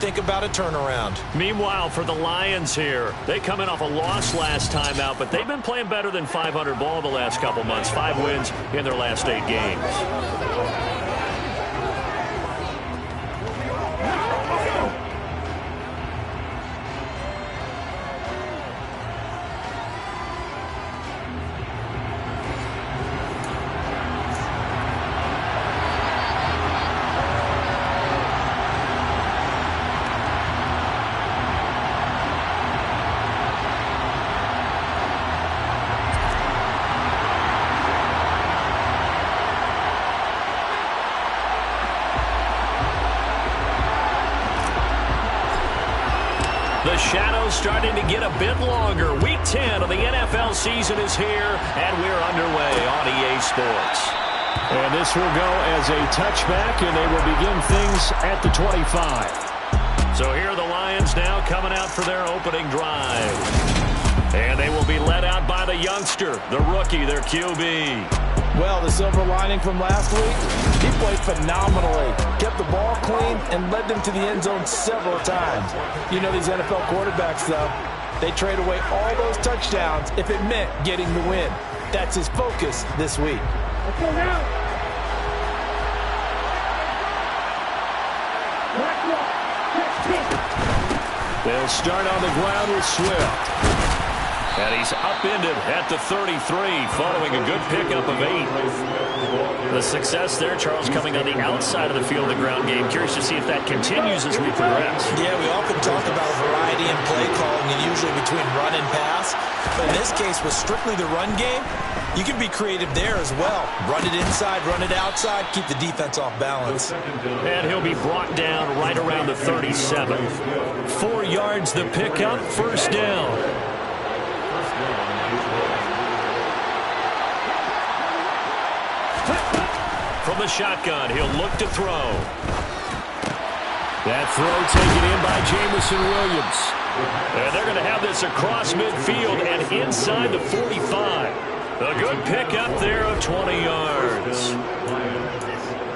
Think about a turnaround. Meanwhile, for the Lions here, they come in off a loss last time out, but they've been playing better than 500 ball the last couple months. 5 wins in their last 8 games. The shadow's starting to get a bit longer. Week 10 of the NFL season is here, and we're underway on EA Sports. And this will go as a touchback, and they will begin things at the 25. So here are the Lions now coming out for their opening drive. And they will be led out by the youngster, the rookie, their QB. Well, the silver lining from last week, he played phenomenally. Kept the ball clean and led them to the end zone several times. You know these NFL quarterbacks, though. They trade away all those touchdowns if it meant getting the win. That's his focus this week. They'll start on the ground with Swift. And he's upended at the 33 following a good pickup of 8. The success there, Charles, coming on the outside of the field of the ground game. Curious to see if that continues as we progress. Yeah, we often talk about variety in play calling, and usually between run and pass. But in this case, with strictly the run game, you can be creative there as well. Run it inside, run it outside, keep the defense off balance. And he'll be brought down right around the 37. 4 yards the pickup, first down. From the shotgun, he'll look to throw. That throw taken in by Jamison Williams. And they're going to have this across midfield and inside the 45. A good pickup there of 20 yards.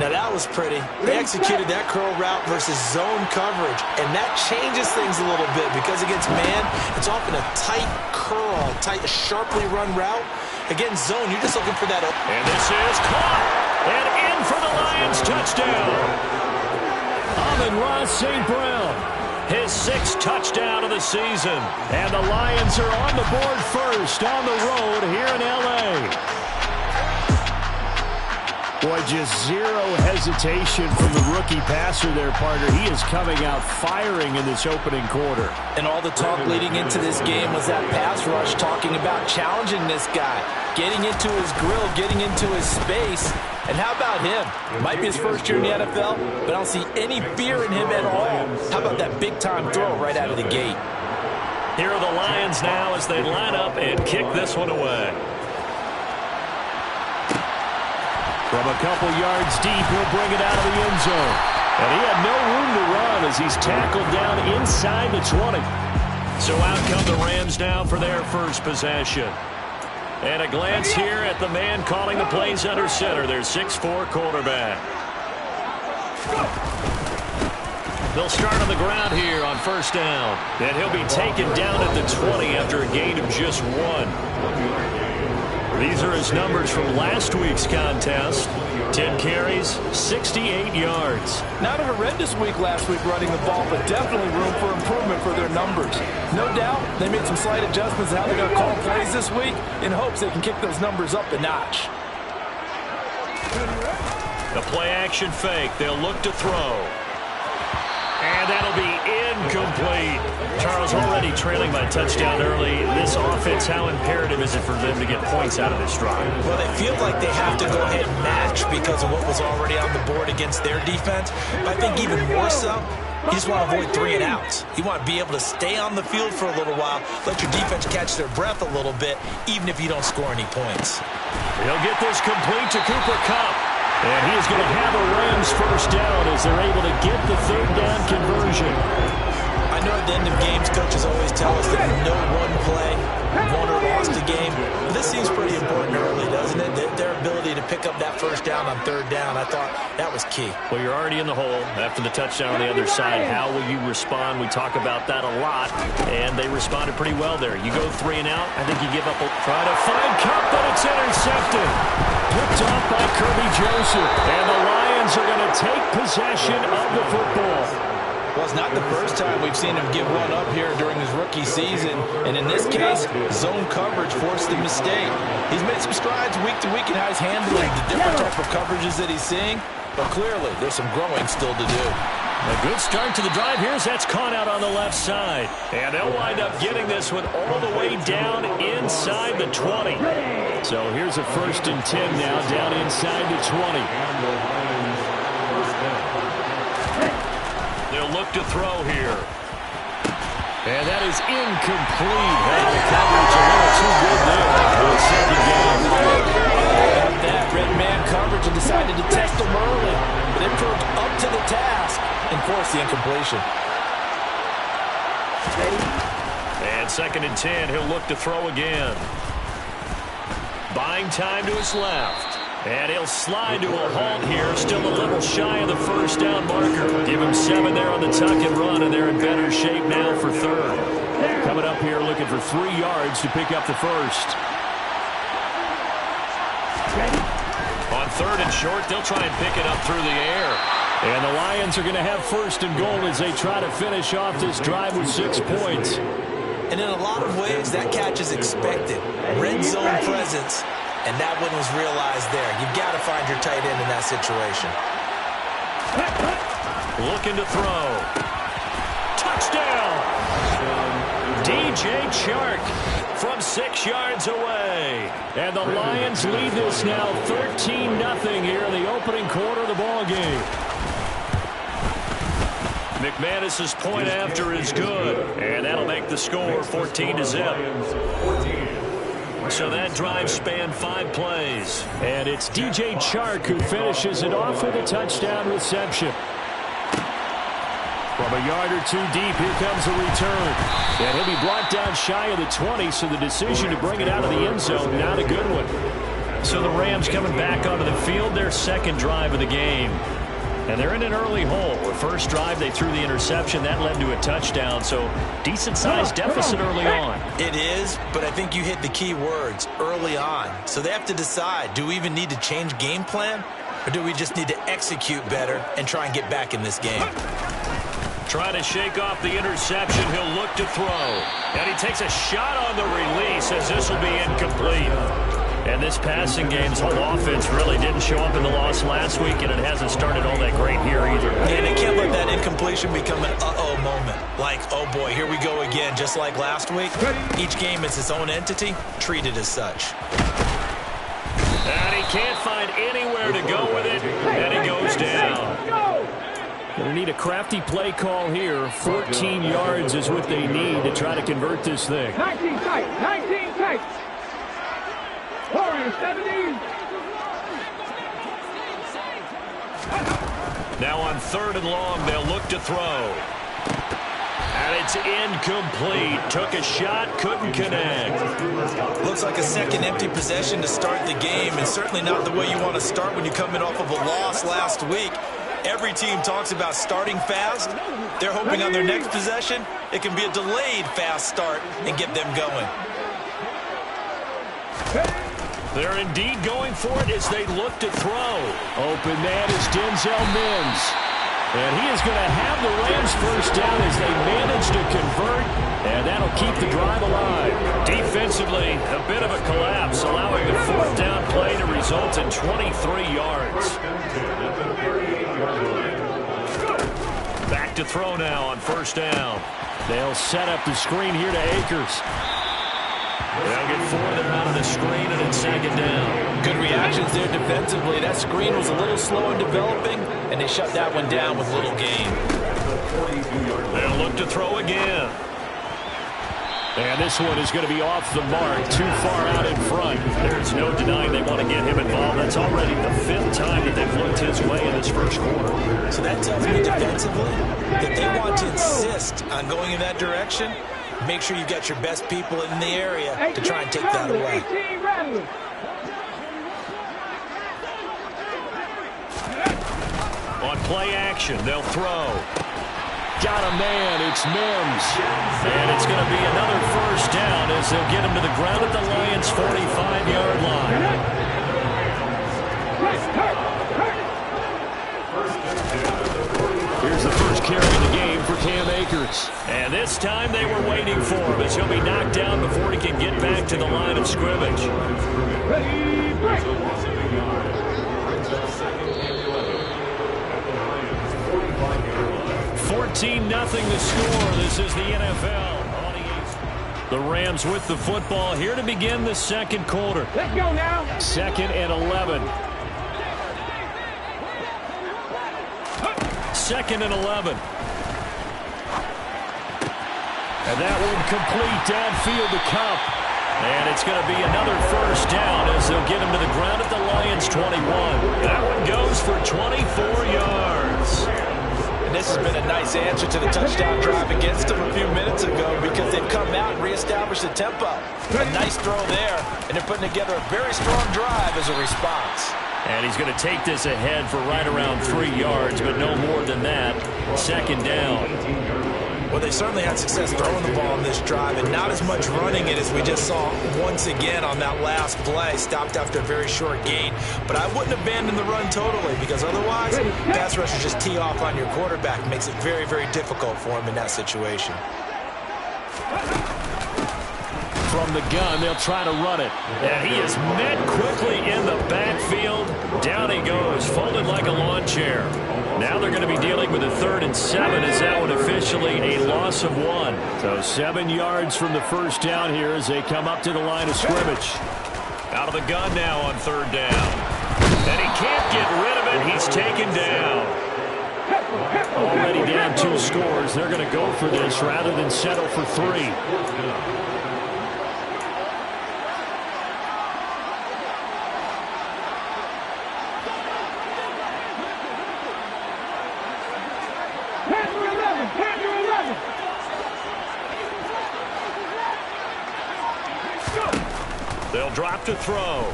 Now that was pretty. They executed that curl route versus zone coverage, and that changes things a little bit because against man, it's often a tight curl, tight, sharply run route. Against zone, you're just looking for that. And this is caught, and in for the Lions touchdown. Amon-Ra St. Brown. His 6th touchdown of the season. And the Lions are on the board first on the road here in L.A. Boy, just zero hesitation from the rookie passer there, partner. He is coming out firing in this opening quarter. And all the talk leading into this game was that pass rush, talking about challenging this guy, getting into his grill, getting into his space. And how about him? Might be his first year in the NFL, but I don't see any fear in him at all. How about that big-time throw right out of the gate? Here are the Lions now as they line up and kick this one away. From a couple yards deep, he'll bring it out of the end zone. And he had no room to run as he's tackled down inside the 20. So out come the Rams now for their first possession. And a glance here at the man calling the plays under center, their 6'4" quarterback. They'll start on the ground here on first down. And he'll be taken down at the 20 after a gain of just 1. These are his numbers from last week's contest. 10 carries, 68 yards. Not a horrendous week last week running the ball, but definitely room for improvement for their numbers. No doubt they made some slight adjustments in how they're going to call plays this week in hopes they can kick those numbers up a notch. The play-action fake. They'll look to throw. And that'll be incomplete. Charles, already trailing by touchdown early. This offense, how imperative is it for them to get points out of this drive? Well, they feel like they have to go ahead and match because of what was already on the board against their defense. But I think even more so, you just want to avoid 3 and outs. You want to be able to stay on the field for a little while, let your defense catch their breath a little bit, even if you don't score any points. He'll get this complete to Cooper Kupp. And he is going to have a Rams first down as they're able to get the 3rd down conversion. I know at the end of games, coaches always tell us that no one play won or lost a game. But this seems pretty important early, doesn't it? Their ability to pick up that first down on third down, I thought that was key. Well, you're already in the hole after the touchdown on the other side. How will you respond? We talk about that a lot, and they responded pretty well there. You go 3 and out, I think you give up a try to find Cup, but it's intercepted. Picked off by Kirby Joseph, and the Lions are going to take possession of the football. Well, it's not the first time we've seen him give one up here during his rookie season. And in this case, zone coverage forced the mistake. He's made some strides week to week in how he's handling the different type of coverages that he's seeing. But clearly, there's some growing still to do. A good start to the drive here as that's caught out on the left side. And they'll wind up getting this one all the way down inside the 20. So here's a 1st and 10 now down inside the 20. They'll look to throw here. And that is incomplete. The coverage a little too good there for a second down. Got that red man coverage and decided to test him early. But it proved up to the task and forced the incompletion. And 2nd and 10, he'll look to throw again. Buying time to his left. And he'll slide to a halt here, still a little shy of the first down marker. Give him 7 there on the tuck and run, and they're in better shape now for 3rd. Coming up here looking for 3 yards to pick up the first. On 3rd and short, they'll try and pick it up through the air. And the Lions are going to have 1st and goal as they try to finish off this drive with 6 points. And in a lot of ways, that catch is expected. Red zone presence. And that one was realized there. You've got to find your tight end in that situation. Looking to throw. Touchdown! DJ Chark from 6 yards away. And the Lions lead this now 13-0 here in the opening quarter of the ball game. McManus's point after is good. And that'll make the score 14-0. So that drive spanned 5 plays. And it's DJ Chark who finishes it off with a touchdown reception. From a yard or 2 deep, here comes the return. And he'll be brought down shy of the 20, so the decision to bring it out of the end zone, not a good one. So the Rams coming back onto the field, their 2nd drive of the game. And they're in an early hole. The first drive, they threw the interception. That led to a touchdown, so decent-sized deficit early on. It is, but I think you hit the key words, early on. So they have to decide, do we even need to change game plan, or do we just need to execute better and try and get back in this game? Trying to shake off the interception. He'll look to throw. And he takes a shot on the release as this will be incomplete. And this passing game's whole offense really didn't show up in the loss last week, and it hasn't started all that great here either. And they can't let that incompletion become an uh-oh moment. Like, oh boy, here we go again, just like last week. Each game is its own entity, treated as such. And he can't find anywhere to go with it, and he goes down. Going to need a crafty play call here. 14 yards is what they need to try to convert this thing. 19 tight, 19 tight. 17. Now on 3rd and long, they'll look to throw. And it's incomplete. Took a shot, couldn't connect. Looks like a second empty possession to start the game, and certainly not the way you want to start when you're coming off of a loss last week. Every team talks about starting fast. They're hoping on their next possession, it can be a delayed fast start and get them going. They're indeed going for it as they look to throw. Open man is Denzel Mims. And he is going to have the Rams first down as they manage to convert, and that'll keep the drive alive. Defensively, a bit of a collapse, allowing a 4th down play to result in 23 yards. Back to throw now on 1st down. They'll set up the screen here to Akers. They'll get 4 of them out of the screen, and it's 2nd down. Good reactions there defensively. That screen was a little slow in developing, and they shut that one down with little gain. They'll look to throw again. And this one is going to be off the mark, too far out in front. There's no denying they want to get him involved. That's already the 5th time that they've looked his way in this first quarter. So that tells me defensively that they want to insist insist on going in that direction, make sure you've got your best people in the area to try and take that away. On play action, they'll throw. Got a man, it's Mims. And it's going to be another first down as they'll get him to the ground at the Lions' 45-yard line. Here's the first carry of the game for Cam Akers. And this time they were waiting for him as he'll be knocked down before he can get back to the line of scrimmage. 14-0 the score. This is the NFL. The Rams with the football here to begin the second quarter. Let's go now. 2nd and 11. 2nd and 11. And that one complete downfield to Cup. And it's going to be another first down as they'll get him to the ground at the Lions' 21. That one goes for 24 yards. And this has been a nice answer to the touchdown drive against them a few minutes ago because they've come out and reestablished the tempo. A nice throw there, and they're putting together a very strong drive as a response. And he's going to take this ahead for right around 3 yards, but no more than that. 2nd down. Well, they certainly had success throwing the ball on this drive and not as much running it as we just saw once again on that last play. Stopped after a very short gain. But I wouldn't abandon the run totally because otherwise, pass rushers just tee off on your quarterback. It makes it very, very difficult for him in that situation. From the gun, they'll try to run it. And he is met quickly in the backfield. Down he goes, folded like a lawn chair. Now they're going to be dealing with a 3rd and 7 as that one officially a loss of 1. So 7 yards from the first down here as they come up to the line of scrimmage. Out of the gun now on 3rd down. And he can't get rid of it. He's taken down. Already down 2 scores. They're going to go for this rather than settle for 3. They'll drop to throw.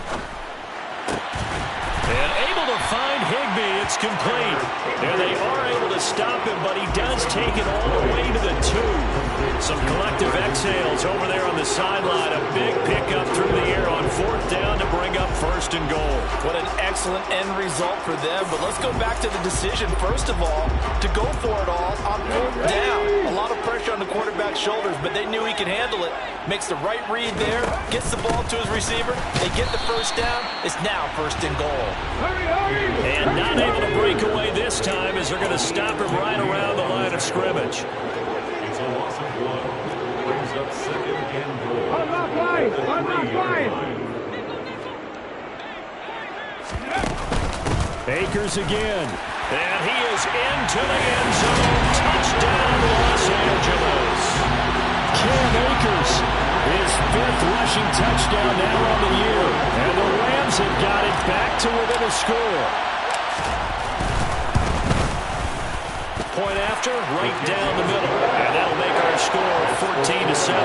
And able to find Higbee. It's complete. And they are able to stop him, but he does take it all the way to the 2. Some collective exhales over there on the sideline. A big pickup through the air on 4th down to bring up 1st and goal. What an excellent end result for them. But let's go back to the decision, first of all, to go for it all on 4th down. A lot of pressure on the quarterback's shoulders, but they knew he could handle it. Makes the right read there, gets the ball to his receiver. They get the first down. It's now 1st and goal. And not able to break away this time as they're going to stop him right around the line of scrimmage. It's a loss of 1. Brings up 2nd and goal. Akers again. And he is into the end zone. Touchdown, Los Angeles. Cam Akers, his 5th rushing touchdown now on the year. And the Rams have got it back to within a score. Point after, right down the middle. And that'll make our score 14-7.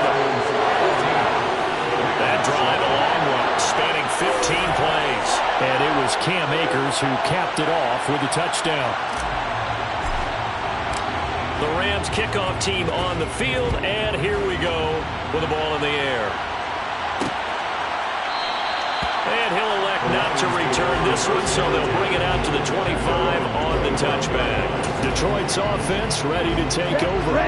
That drive a long one, spanning 15 plays. And it was Cam Akers who capped it off with a touchdown. The Rams kickoff team on the field, and here we go with the ball in the air. And he'll elect not to return this one, so they'll bring it out to the 25 on the touchback. Detroit's offense ready to take over.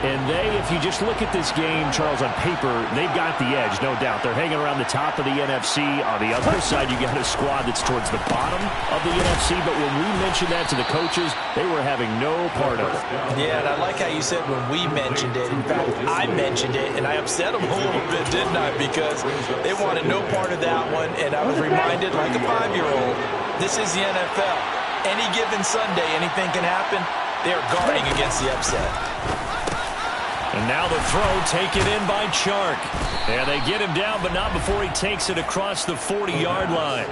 And they, if you just look at this game, Charles, on paper, they've got the edge, no doubt. They're hanging around the top of the NFC. On the other side, you got a squad that's towards the bottom of the NFC. But when we mentioned that to the coaches, they were having no part of it. Yeah, and I like how you said when we mentioned it. In fact, I mentioned it, and I upset them a little bit, didn't I? Because they wanted no part of that one, and I was reminded, like a 5-year-old, this is the NFL. Any given Sunday, anything can happen. They are guarding against the upset. And now the throw taken in by Chark. And they get him down, but not before he takes it across the 40-yard line.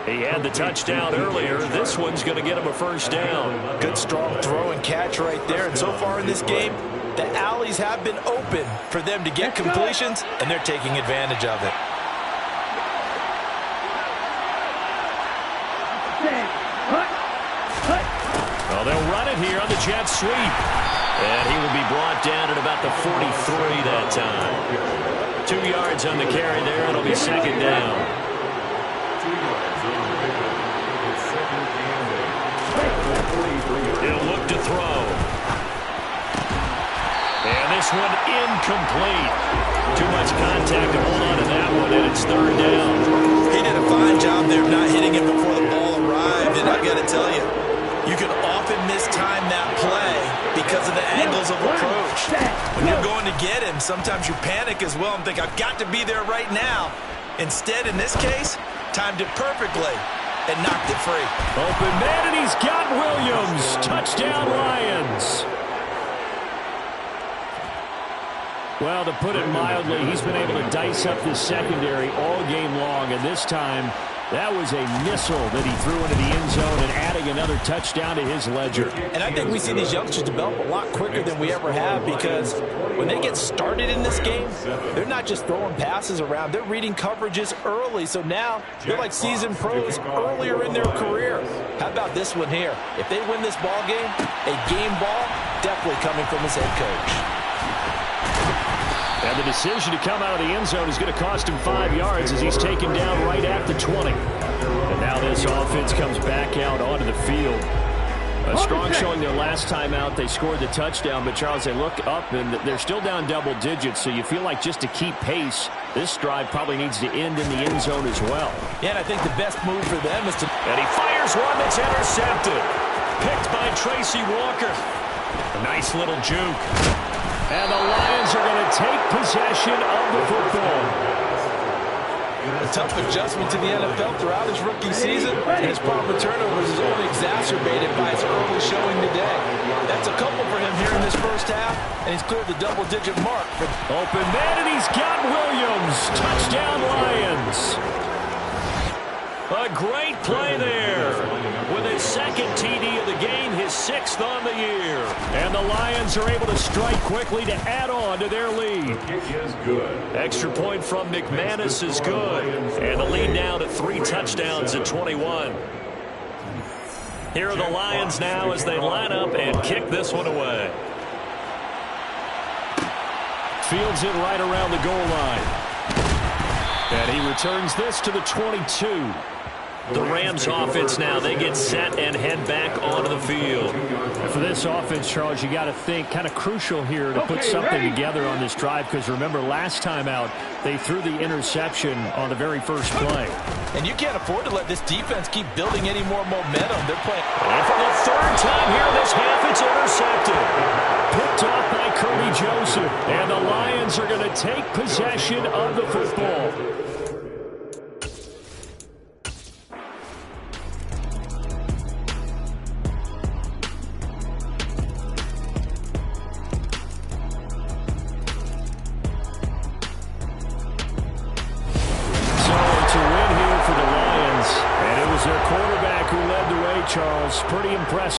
He had the touchdown earlier. This one's going to get him a first down. Good, strong throw and catch right there. And so far in this game, The alleys have been open for them to get completions, and they're taking advantage of it. Well, they'll run it here on the jet sweep. And he will be brought down at about the 43 that time. 2 yards on the carry there. It'll be second down. 2 yards on the pickup. It's second and 8. He'll look to throw. And this one incomplete. Too much contact to hold on to that one, and it's third down. He did a fine job there of not hitting it before the ball arrived, and I got to tell you, you can often mistime that play because of the angles of approach. When you're going to get him, sometimes you panic as well and think, I've got to be there right now. Instead, in this case, timed it perfectly and knocked it free. Open man, and he's got Williams. Touchdown, Lions. Well, to put it mildly, he's been able to dice up this secondary all game long, and this time that was a missile that he threw into the end zone and adding another touchdown to his ledger. And I think we see these youngsters develop a lot quicker than we ever have, because when they get started in this game, they're not just throwing passes around. They're reading coverages early. So now they're like seasoned pros earlier in their career. How about this one here? If they win this ball game, a game ball definitely coming from his head coach. And the decision to come out of the end zone is going to cost him 5 yards as he's taken down right at the 20. And now this offense comes back out onto the field. A strong showing their last time out. They scored the touchdown, but Charles, they look up and they're still down double digits, so you feel like just to keep pace, this drive probably needs to end in the end zone as well. Yeah, and I think the best move for them is to... And he fires one that's intercepted. Picked by Tracy Walker. A nice little juke. And the Lions are going to take possession of the football. A tough adjustment to the NFL throughout his rookie season, and his problem with turnovers is only exacerbated by his early showing today. That's a couple for him here in this first half, and he's cleared the double-digit mark. Open man, and he's got Williams. Touchdown, Lions. A great play there. With his second TD of the game, his 6th on the year. And the Lions are able to strike quickly to add on to their lead. Kick is good. Extra point from McManus is good. And the lead now to 3 touchdowns at 21. Here are the Lions now as they line up and kick this one away. Fields it right around the goal line. And he returns this to the 22. The Rams offense now, they get set and head back onto the field. And for this offense, Charles, you got to think kind of crucial here to put something together on this drive, because remember last time out they threw the interception on the very first play. And you can't afford to let this defense keep building any more momentum. They're playing. And for the 3rd time here in this half, it's intercepted. Picked off by Curdy Joseph. And the Lions are going to take possession of the football. Charles, pretty impressive.